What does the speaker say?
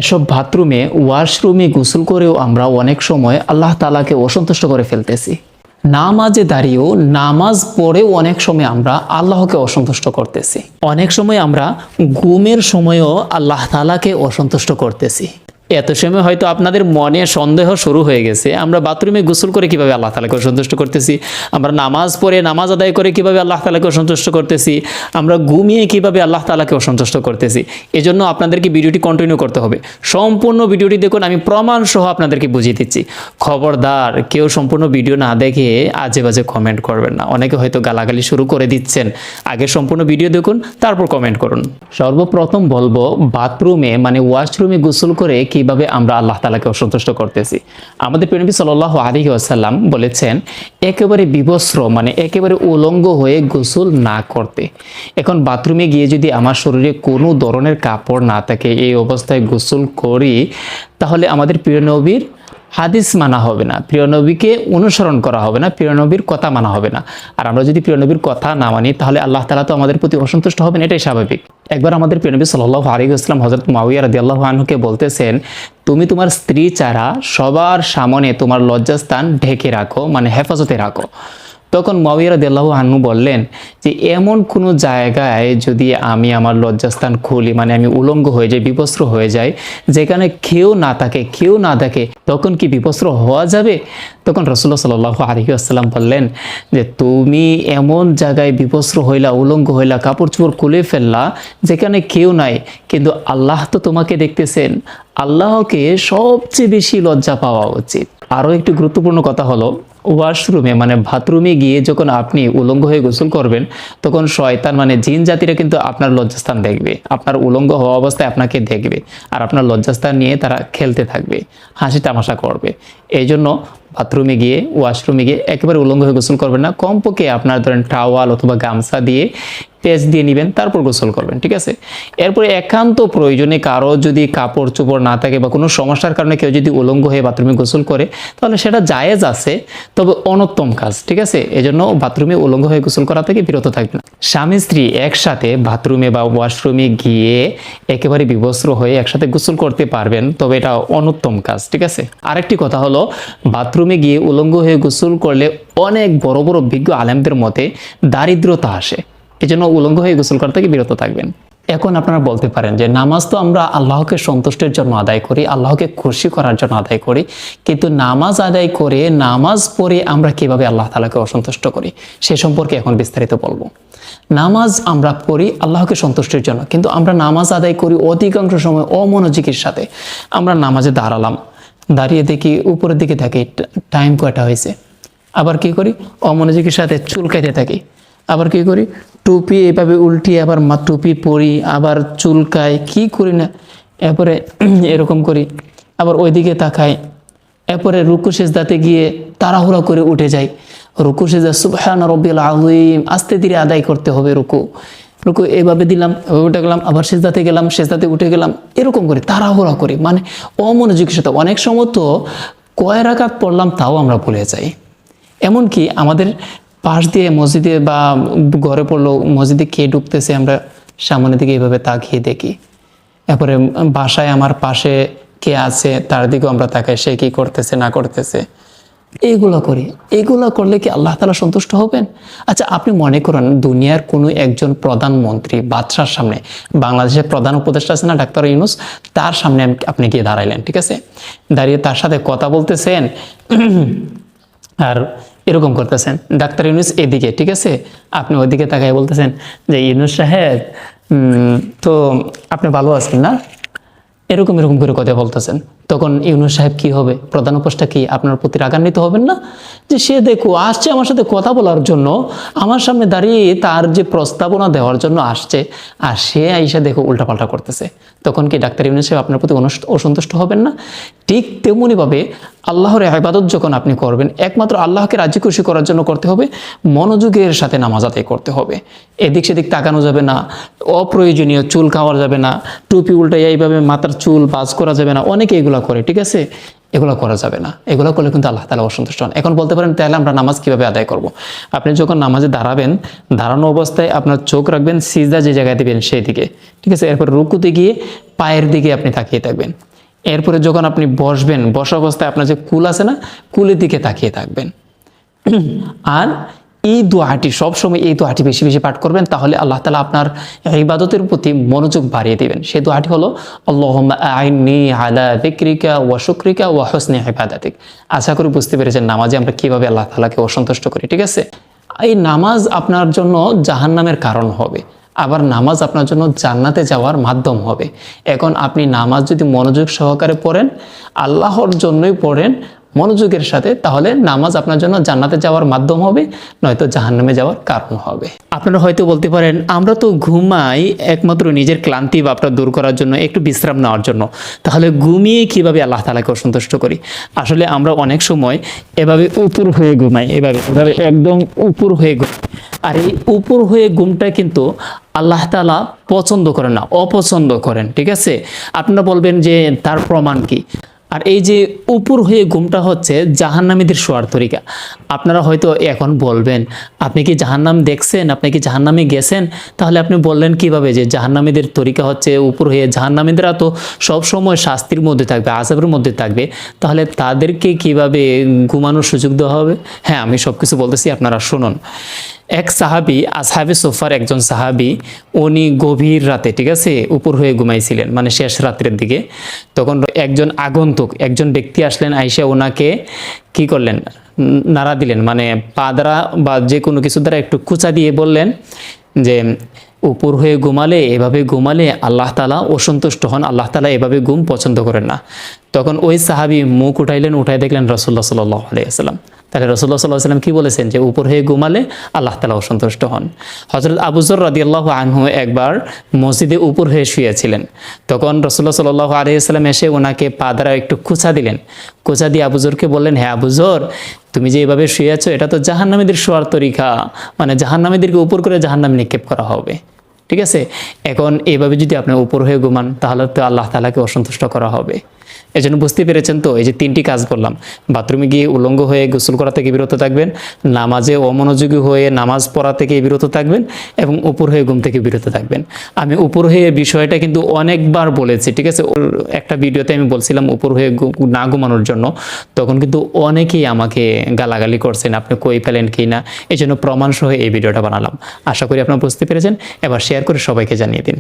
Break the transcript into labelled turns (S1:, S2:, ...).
S1: এসব বাথরুমে ওয়াশরুমে গোসল করেও আমরা অনেক সময় আল্লাহ তাআলাকে অসন্তুষ্ট করে ফেলতেছি। নামাজে দাঁড়িয়েও নামাজ পড়েও অনেক সময় আমরা আল্লাহকে অসন্তুষ্ট করতেছি। অনেক সময় আমরা ঘুমের সময়ও আল্লাহ তাআলাকে অসন্তুষ্ট করতেছি। এত সময় হয়তো আপনাদের মনে সন্দেহ শুরু হয়ে গেছে, আমরা বাথরুমে গোসল করে কিভাবে আল্লাহ তাআলাকে সন্তুষ্ট করতেছি, আমরা নামাজ পড়ে নামাজ আদায় করে কিভাবে আল্লাহ তাআলাকে সন্তুষ্ট করতেছি, আমরা ঘুমিয়ে কিভাবে আল্লাহ তাআলাকে সন্তুষ্ট করতেছি। এজন্য আপনাদেরকে ভিডিওটি কন্টিনিউ করতে হবে। সম্পূর্ণ ভিডিওটি দেখুন, আমি প্রমাণ সহ আপনাদেরকে বুঝিয়ে দিচ্ছি। খবরদার কেউ সম্পূর্ণ ভিডিও না দেখে আজে বাজে কমেন্ট করবেন না। অনেকে হয়তো গালাগালি শুরু করে দিচ্ছেন, আগে সম্পূর্ণ ভিডিও দেখুন তারপর কমেন্ট করুন। সর্বপ্রথম বলবো, বাথরুমে মানে ওয়াশরুমে গোসল করে কিভাবে আমরা আল্লাহ তাআলাকে অসন্তুষ্ট করতেছি। আমাদের প্রিয় নবী সাল্লাল্লাহু আলাইহি ওয়াসাল্লাম বলেছেন একেবারে বিবস্ত্র মানে একেবারে উলঙ্গ হয়ে গোসল না করতে। এখন বাথরুমে গিয়ে যদি আমার শরীরে কোনো ধরনের কাপড় না থাকে, এই অবস্থায় গোসল করি, তাহলে আমাদের প্রিয় নবীর হাদিস মানা হবে না, প্রিয় নবীকে অনুসরণ করা হবে না, প্রিয় নবীর কথা মানা হবে না। আর আমরা যদি প্রিয় নবীর কথা না মানি তাহলে আল্লাহ তাআলা তো আমাদের প্রতি অসন্তুষ্ট হবেন, এটাই স্বাভাবিক। একবার আমাদের প্রিয় নবী সাল্লাল্লাহু আলাইহি ওয়াসাল্লাম হযরত মুআবিয়া রাদিয়াল্লাহু আনহুকে বলতেছেন, তুমি তোমার স্ত্রী ছাড়া সবার সামনে তোমার লজ্জাস্থান ঢেকে রাখো, মানে হেফাজতে রাখো। তখন মুআবিয়া রাদিয়াল্লাহু আনহু বললেন যে এমন কোনো জায়গায় যদি আমি আমার লজ্জাস্থান খুলি, মানে আমি উলঙ্গ হয়ে যাই, বিবস্ত্র হয়ে যাই, যেখানে কেউ না থাকে, কেউ না দেখে, তখন কি বিবস্ত্র হওয়া যাবে? তখন রাসূলুল্লাহ সাল্লাল্লাহু আলাইহি ওয়াসাল্লাম বললেন যে তুমি এমন জায়গায় বিবস্ত্র হইলা, উলঙ্গ হইলা, কাপড় চোপড় খুলে ফেললা যেখানে কেউ নাই, কিন্তু আল্লাহ তো তোমাকে দেখতেছেন। আল্লাহকে সবচেয়ে বেশি লজ্জা পাওয়া উচিত। আরও একটি গুরুত্বপূর্ণ কথা হলো, ওয়াশরুমে মানে বাথরুমে গিয়ে যখন আপনি উলঙ্গ হয়ে গোসল করবেন, তখন শয়তান মানে জিন জাতিরা কিন্তু আপনার লজ্জাস্থান দেখবে, আপনার উলঙ্গ হওয়া অবস্থায় আপনাকে দেখবে, আর আপনার লজ্জাস্থান নিয়ে তারা খেলতে থাকবে, হাসি তামাশা করবে। এই জন্য বাথরুমে গিয়ে ওয়াশরুমে গিয়ে একেবারে উলঙ্গ হয়ে গোসল করবেন না। কমপক্ষে আপনার ধরেন টাওয়াল অথবা গামছা দিয়ে পেঁচ দিয়ে নেবেন, তারপর গোসল করবেন, ঠিক আছে? এরপরে একান্ত প্রয়োজনে কারো যদি কাপড় চোপড় না থাকে বা কোনো সমস্যার কারণে কেউ যদি উলঙ্গ হয়ে বাথরুমে গোসল করে, তাহলে সেটা জায়েজ আছে, তবে অনুত্তম কাজ, ঠিক আছে? এজন্য বাথরুমে উলঙ্গ হয়ে গোসল করা থেকে বিরত থাকবেন। স্বামী স্ত্রী একসাথে বাথরুমে বা ওয়াশরুমে গিয়ে একেবারে বিবস্ত্র হয়ে একসাথে গোসল করতে পারবেন, তবে এটা অনুত্তম কাজ, ঠিক আছে? আরেকটি কথা হলো, বাথরুমে গিয়ে উলঙ্গ হয়ে গোসল করলে অনেক বড় বড় বিজ্ঞ আলেমদের মতে দারিদ্রতা আসে। এজন্য উলঙ্গ হয়ে গোসল করা থেকে বিরত থাকবেন। এখন আপনারা বলতে পারেন যে নামাজ তো আমরা আল্লাহকে সন্তুষ্টের জন্য আদায় করি, আল্লাহকে খুশি করার জন্য আদায় করি, কিন্তু নামাজ আদায় করে নামাজ পড়ে আমরা কিভাবে আল্লাহ তাআলাকে অসন্তুষ্ট করি সে সম্পর্কে এখন বিস্তারিত বলবো। নামাজ আমরা পড়ি আল্লাহকে সন্তুষ্টির জন্য, কিন্তু আমরা নামাজ আদায় করি অধিকাংশ সময় অমনোযোগের সাথে। আমরা নামাজে দাঁড়ালাম, দাঁড়িয়ে দেখি উপরের দিকে থাকি টাইম কয়টা হয়েছে, আবার কি করি অমনোযোগের সাথে চুলকাইতে থাকি, আবার কি করি টুপি এভাবে উল্টিয়ে আবার টুপি পরি, আবার চুলকাই, কি করি না, এরপরে এরকম করি, আবার ওইদিকে তাকাই, এরপরে রুকু সিজদাতে গিয়ে তাড়াহুড়া করে উঠে যাই। রুকু সিজদা সুবহান রাব্বিল আযীম আস্তে ধীরে আদায় করতে হবে। রুকু এভাবে দিলাম, উঠে গেলাম, আবার সিজদাতে গেলাম, সিজদাতে উঠে গেলাম, এরকম করে তাড়াহুড়া করি, মানে অমনোযোগের সাথে। অনেক সময় তো কয় রাকাত পড়লাম তাও আমরা ভুলে যাই। এমনকি আমাদের পাশ দিয়ে মসজিদে বা ঘরে পড়লো, মসজিদে কে ঢুকতেছে আমরা সামনের দিকে এইভাবে তাকিয়ে দেখি, এরপরে বাসায় আমার পাশে কে আছে তার দিকেও আমরা তাকাই, সে কি করতেছে না করতেছে, এইগুলো করি। এইগুলো করলে কি আল্লাহ তাআলা সন্তুষ্ট হবেন? আচ্ছা, আপনি মনে করেন দুনিয়ার কোনো একজন প্রধানমন্ত্রী বাদশার সামনে, বাংলাদেশের প্রধান উপদেষ্টা আছে না ডাক্তার ইউনূস, তার সামনে আপনি গিয়ে দাঁড়াইলেন, ঠিক আছে? দাঁড়িয়ে তার সাথে কথা বলতেছেন আর এরকম করতেছেন, ডাক্তার ইউনূস এদিকে, ঠিক আছে? আপনি ওইদিকে তাকাই বলতেছেন যে ইউনূস সাহেব তো আপনি ভালো আছেন না, এরকম করে কথা বলতেছেন। তখন ইউনূস সাহেব কি হবে? প্রধান উপদেষ্টা কি আপনার প্রতি রাগান্বিত হবেন না? যে সে দেখো আসছে আমার সাথে কথা বলার জন্য, আমার সামনে দাঁড়িয়ে তার যে প্রস্তাবনা দেওয়ার জন্য আসছে, আর সে আইসা দেখো উল্টাপাল্টা করতেছে। তখন কি ডাক্তার ইউনূস সাহেব আপনার প্রতি অসন্তুষ্ট হবেন না? ঠিক তেমনিভাবে আল্লাহর ইবাদত যখন আপনি করবেন, একমাত্র আল্লাহকে রাজি খুশি করার জন্য করতে হবে, মনোযোগের সাথে নামাজ আদায় করতে হবে। এদিক সেদিক তাকানো যাবে না, অপ্রয়োজনীয় চুল খাওয়া যাবে না, টুপি উল্টাই এইভাবে মাথার চুল বাজ করা যাবে না। অনেকে এগুলা করে, ঠিক আছে? এগুলো করা যাবে না। এগুলো করলে কিন্তু আল্লাহ তাআলা অসন্তুষ্ট হন। এখন বলতে পারেন তাহলে আমরা নামাজ কিভাবে আদায় করব? আপনি যখন নামাজে দাঁড়াবেন, দাঁড়ানো অবস্থায় আপনার চোখ রাখবেন সিজদা যে জায়গায় দিবেন সেই দিকে, ঠিক আছে? এরপর রুকুতে গিয়ে পায়ের দিকে আপনি তাকিয়ে থাকবেন। এরপরে যখন আপনি বসবেন, বসা অবস্থায় আপনার যে কুল আছে না, কুলের দিকে তাকিয়ে থাকবেন। আর এই দোয়াটি সবসময় এই দোয়াটি বেশি বেশি পাঠ করবেন, তাহলে আল্লাহ তাআলা আপনার ইবাদতের প্রতি মনোযোগ বাড়িয়ে দিবেন। সেই দোয়াটি হলো আল্লাহুম্মা আইন্নি আলা যিকরিকা ওয়া শুকরিকা ওয়া হুসনি ইবাদাতিক। আশা করি বুঝতে পেরেছেন নামাজে আমরা কিভাবে আল্লাহ তাআলাকে অসন্তুষ্ট করি, ঠিক আছে? এই নামাজ আপনার জন্য জাহান্নামের কারণ হবে, আবার নামাজ আপনার জন্য জান্নাতে যাওয়ার মাধ্যম হবে। এখন আপনি নামাজ যদি মনোযোগ সহকারে পড়েন, আল্লাহর জন্যই পড়েন মনোযোগের সাথে, তাহলে নামাজ আপনার জন্য জান্নাতে যাওয়ার মাধ্যম হবে, নয়তো জাহান্নামে যাওয়ার কারণ হবে। আপনারা হয়তো বলতে পারেন আমরা তো ঘুমাই একমাত্র নিজের ক্লান্তি ভাবটা দূর করার জন্য, একটু বিশ্রাম নেওয়ার জন্য, তাহলে ঘুমিয়ে কিভাবে আল্লাহ তাআলাকে অসন্তুষ্ট করি? আসলে আমরা অনেক সময় এভাবে উপর হয়ে ঘুমাই, এভাবে একদম উপর হয়ে ঘুমাই। আর এই উপর হয়ে ঘুমটা কিন্তু আল্লাহ তাআলা পছন্দ করেন না, অপছন্দ করেন, ঠিক আছে? আপনারা বলবেন যে তার প্রমাণ কি? আর এই যে উপর হয়ে ঘুমটা হচ্ছে জাহান্নামীদের শোয়ার তরিকা। আপনারা হয়তো এখন বলবেন আপনি কি জাহান্নাম দেখছেন, আপনি কি জাহান্নামে গেছেন? তাহলে আপনি বললেন কিভাবে যে জাহান্নামীদের তরিকা হচ্ছে উপর হয়ে? জাহান্নামীরা তো সব সময় শাস্তির মধ্যে থাকবে, আযাবের মধ্যে থাকবে, তাহলে তাদেরকে কিভাবে ঘুমানোর সুযোগ দেওয়া হবে? হ্যাঁ, আমি সবকিছু বলতেছি, আপনারা শুনুন। এক সাহাবী, আসহাবে সোফার একজন সাহাবী, উনি গভীর রাতে, ঠিক আছে, উপর হয়ে ঘুমাইছিলেন, মানে শেষ রাত্রের দিকে। তখন একজন আগন্তুক, একজন ব্যক্তি আসলেন, আইসা ওনাকে কি করলেন? নাড়া দিলেন, মানে পা দ্বারা বা যে কোনো কিছু দ্বারা একটু কুচা দিয়ে বললেন যে উপর হয়ে ঘুমালে, এভাবে ঘুমালে আল্লাহ তাআলা অসন্তুষ্ট হন, আল্লাহ তাআলা এভাবে ঘুম পছন্দ করেন না। তখন ওই সাহাবী মুখ উঠাইলেন, উঠাই দেখলেন রাসূলুল্লাহ সাল্লাল্লাহু আলাইহি ওয়াসাল্লাম। তাহলে রাসূলুল্লাহ সাল্লাল্লাহু আলাইহি ওয়াসাল্লাম কি বলেছেন? যে উপর হয়ে ঘুমালে আল্লাহ তাআলা অসন্তুষ্ট হন। হযরত আবু যর রাদিয়াল্লাহু আনহু একবার মসজিদে উপর হয়ে শুয়েছিলেন। তখন রাসূলুল্লাহ সাল্লাল্লাহু আলাইহি ওয়াসাল্লাম এসে ওনাকে পা দ্বারা একটু কুচা দিলেন। কুচা দিয়ে আবু যরকে বললেন, হ্যাঁ আবু যর, তুমি যে এভাবে শুয়ে আছো, এটা তো জাহান্নামীদের শোয়ার তরিকা, মানে জাহান্নামীদেরকে উপর করে জাহান্নামে নিক্ষেপ করা হবে, ঠিক আছে? এখন এইভাবে যদি আপনি উপর হয়ে ঘুমান, তাহলে তো আল্লাহ তাআলাকে অসন্তুষ্ট করা হবে। এজন্য বুঝতে পেরেছেন তো, এই যে তিনটি কাজ বললাম, বাথরুমে গিয়ে উলঙ্গ হয়ে গোসল করা থেকে বিরত থাকবেন, নামাজে অমনোযোগী হয়ে নামাজ পড়া থেকে বিরত থাকবেন, এবং উপর হয়ে ঘুম থেকে বিরত থাকবেন। আমি উপর হয়ে বিষয়টা কিন্তু অনেকবার বলেছি, ঠিক আছে? একটা ভিডিওতে আমি বলছিলাম উপর হয়ে না ঘুমানোর জন্য, তখন কিন্তু অনেকেই আমাকে গালাগালি করছেন, আপনি কই পেলেন কি না। এই জন্য প্রমাণ সহ এই ভিডিওটা বানালাম। আশা করি আপনারা বুঝতে পেরেছেন। এবার শেয়ার করে সবাইকে জানিয়ে দিন।